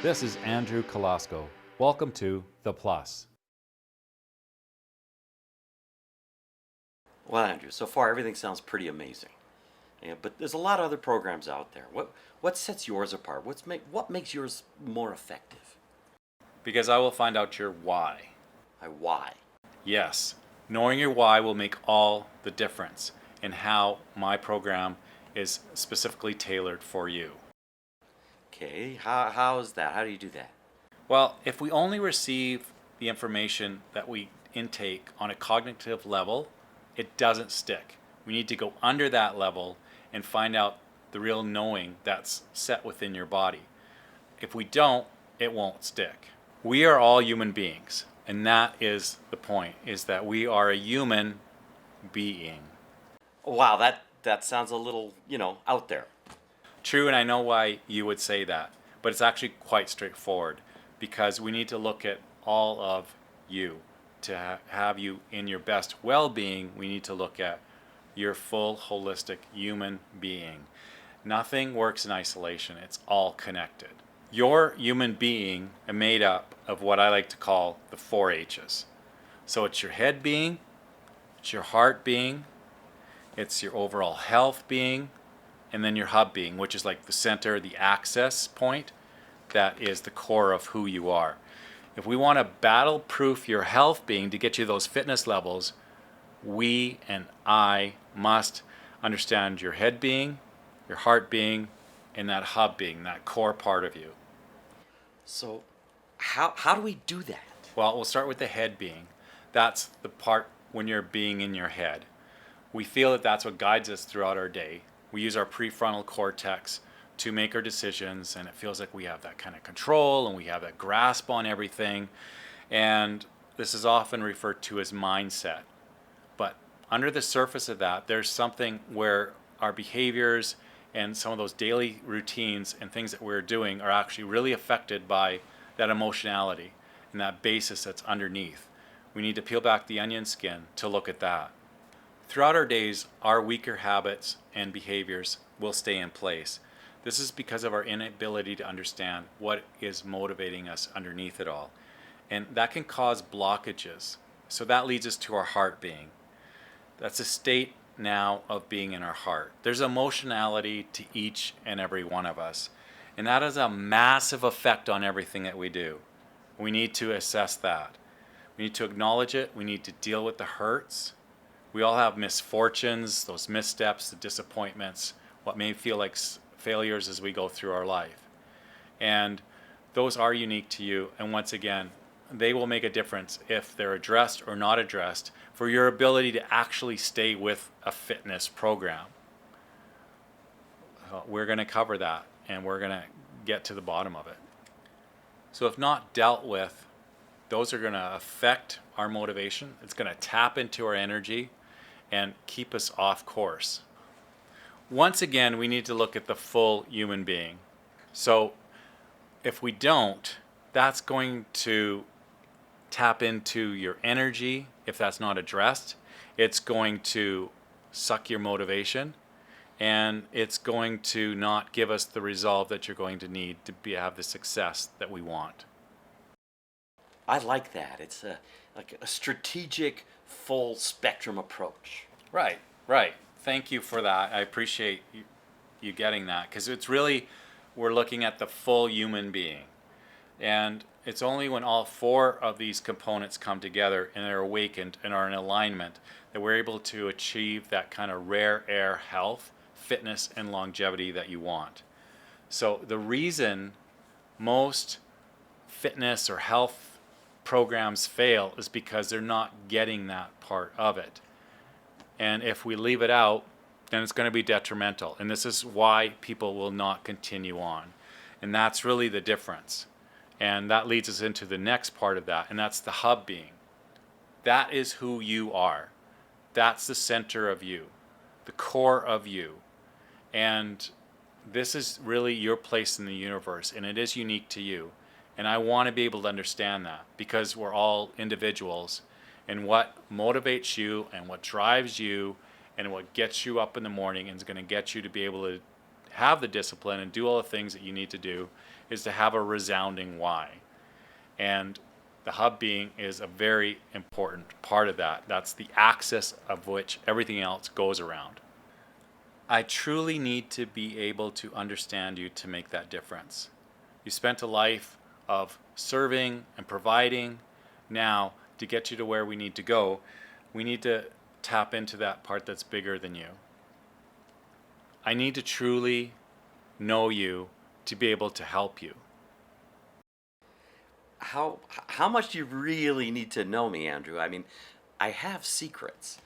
This is Andrew Kolasko. Welcome to The Plus. Well, Andrew, so far everything sounds pretty amazing. Yeah, but there's a lot of other programs out there. What sets yours apart? What makes yours more effective? Because I will find out your why. Why? Yes, knowing your why will make all the difference in how my program is specifically tailored for you. Okay, how is that? How do you do that? Well, if we only receive the information that we intake on a cognitive level, it doesn't stick. We need to go under that level and find out the real knowing that's set within your body. If we don't, it won't stick. We are all human beings, and that is the point, is that we are a human being. Wow, that sounds a little, out there. True, and I know why you would say that, but it's actually quite straightforward because we need to look at all of you. To have you in your best well-being, we need to look at your full holistic human being. Nothing works in isolation. It's all connected. Your human being is made up of what I like to call the 4 H's. So it's your head being, it's your heart being, it's your overall health being, and then your hub being, which is like the center, the access point, that is the core of who you are. If we want to battle-proof your health being to get you those fitness levels, we and I must understand your head being, your heart being, and that hub being, that core part of you. So how do we do that? Well, we'll start with the head being. That's the part when you're being in your head. We feel that that's what guides us throughout our day. We use our prefrontal cortex to make our decisions, and it feels like we have that kind of control and we have that grasp on everything. And this is often referred to as mindset. But under the surface of that, there's something where our behaviors and some of those daily routines and things that we're doing are actually really affected by that emotionality and that basis that's underneath. We need to peel back the onion skin to look at that. Throughout our days, our weaker habits and behaviors will stay in place. This is because of our inability to understand what is motivating us underneath it all. And that can cause blockages. So that leads us to our heart being. That's a state now of being in our heart. There's emotionality to each and every one of us. And that has a massive effect on everything that we do. We need to assess that. We need to acknowledge it. We need to deal with the hurts. We all have misfortunes, those missteps, the disappointments, what may feel like failures as we go through our life. And those are unique to you. And once again, they will make a difference if they're addressed or not addressed for your ability to actually stay with a fitness program. We're going to cover that and we're going to get to the bottom of it. So if not dealt with, those are going to affect our motivation. It's going to tap into our energy and keep us off course. Once again, we need to look at the full human being. So if we don't, that's going to tap into your energy. If that's not addressed, it's going to suck your motivation, and it's going to not give us the resolve that you're going to need to have the success that we want. I like that. It's like a strategic, full spectrum approach. Right. Thank you for that. I appreciate you getting that, because it's really, we're looking at the full human being. And it's only when all 4 of these components come together and they're awakened and are in alignment that we're able to achieve that kind of rare air health, fitness, and longevity that you want. So the reason most fitness or health programs fail is because they're not getting that part of it. And if we leave it out, then it's going to be detrimental. And this is why people will not continue on. And that's really the difference. And that leads us into the next part of that, and that's the hub being. That is who you are. That's the center of you, the core of you. And this is really your place in the universe, and it is unique to you. And I want to be able to understand that, because we're all individuals, and what motivates you and what drives you and what gets you up in the morning and is going to get you to be able to have the discipline and do all the things that you need to do is to have a resounding why. And the hub being is a very important part of that. That's the axis of which everything else goes around. I truly need to be able to understand you to make that difference. You spent a life of serving and providing. Now, to get you to where we need to go, we need to tap into that part that's bigger than you. I need to truly know you to be able to help you. How much do you really need to know me, Andrew? I mean, I have secrets.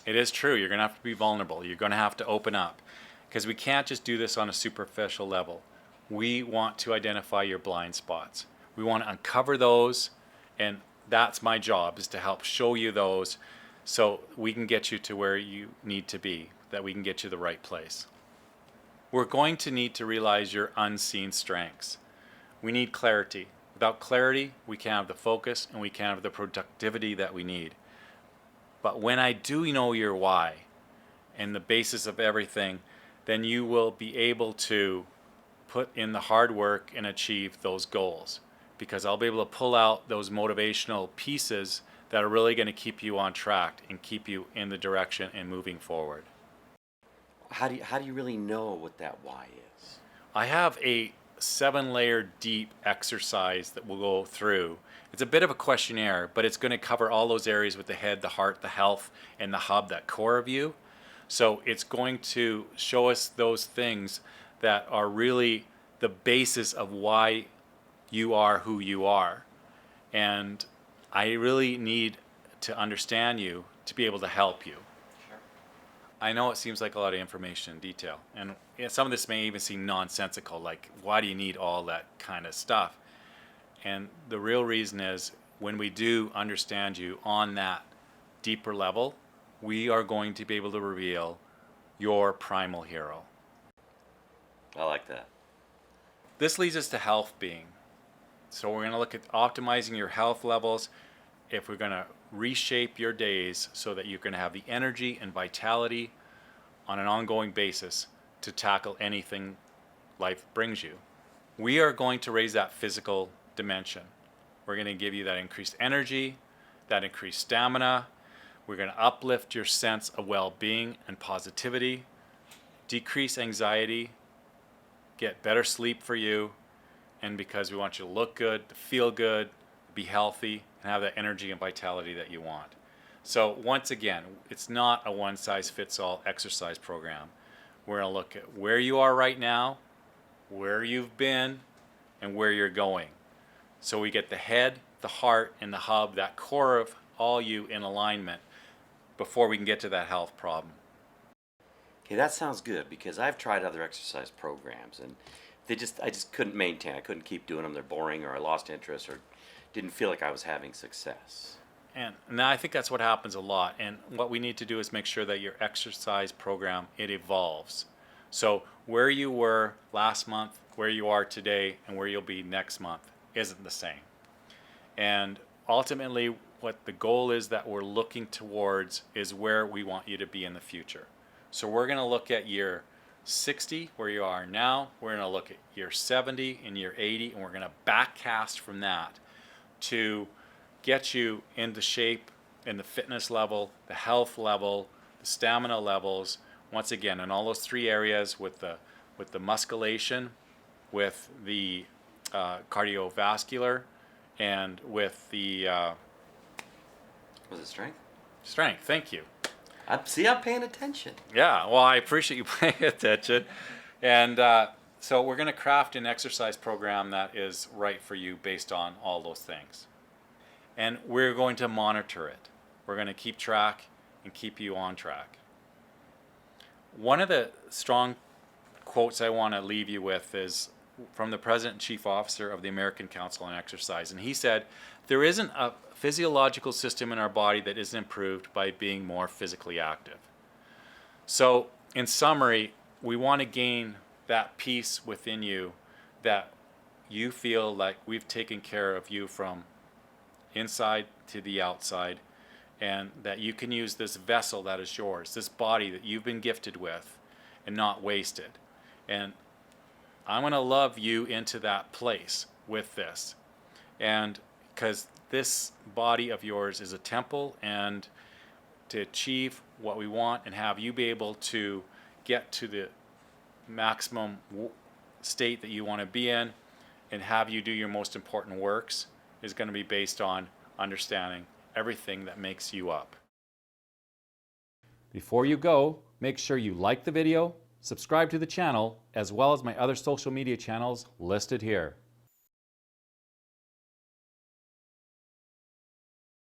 It is true. You're going to have to be vulnerable. You're going to have to open up, because we can't just do this on a superficial level. We want to identify your blind spots. We want to uncover those, and that's my job, is to help show you those so we can get you to where you need to be, that we can get you the right place. We're going to need to realize your unseen strengths. We need clarity. Without clarity, we can't have the focus and we can't have the productivity that we need. But when I do know your why and the basis of everything, then you will be able to put in the hard work and achieve those goals, because I'll be able to pull out those motivational pieces that are really going to keep you on track and keep you in the direction and moving forward. How do you really know what that why is? I have a 7-layer deep exercise that we'll go through. It's a bit of a questionnaire, but it's going to cover all those areas with the head, the heart, the health, and the hub, that core of you. So it's going to show us those things that are really the basis of why you are who you are. And I really need to understand you to be able to help you. I know it seems like a lot of information and detail, and some of this may even seem nonsensical, like why do you need all that kind of stuff? And the real reason is, when we do understand you on that deeper level, we are going to be able to reveal your primal hero. I like that. This leads us to health being. So we're going to look at optimizing your health levels. If we're going to reshape your days so that you're going to have the energy and vitality on an ongoing basis to tackle anything life brings you. We are going to raise that physical dimension. We're going to give you that increased energy, that increased stamina. We're going to uplift your sense of well-being and positivity, decrease anxiety, get better sleep for you, and because we want you to look good, to feel good, be healthy, and have that energy and vitality that you want. So once again, it's not a one-size-fits-all exercise program. We're going to look at where you are right now, where you've been, and where you're going. So we get the head, the heart, and the hub, that core of all you, in alignment before we can get to that health problem. Okay, that sounds good, because I've tried other exercise programs and I just couldn't maintain. I couldn't keep doing them. They're boring, or I lost interest, or didn't feel like I was having success. And now I think that's what happens a lot. And what we need to do is make sure that your exercise program, it evolves. So where you were last month, where you are today, and where you'll be next month isn't the same. And ultimately, what the goal is that we're looking towards is where we want you to be in the future. So we're going to look at year 60, where you are now. We're going to look at year 70 and year 80, and we're going to backcast from that to get you into shape in the fitness level, the health level, the stamina levels, once again, in all those three areas, with the musculation, with the cardiovascular, and with the Was it strength? strength. Thank you. I'm paying attention. Yeah, well, I appreciate you paying attention. And so we're going to craft an exercise program that is right for you based on all those things. And we're going to monitor it. We're going to keep track and keep you on track. One of the strong quotes I want to leave you with is from the President and Chief Officer of the American Council on Exercise. And he said, "There isn't a physiological system in our body that isn't improved by being more physically active." So, in summary, we want to gain that peace within you, that you feel like we've taken care of you from inside to the outside, and that you can use this vessel that is yours, this body that you've been gifted with, and not waste it. And I'm going to love you into that place with this. And because this body of yours is a temple, and to achieve what we want and have you be able to get to the maximum state that you want to be in and have you do your most important works is going to be based on understanding everything that makes you up. Before you go, make sure you like the video, subscribe to the channel, as well as my other social media channels listed here.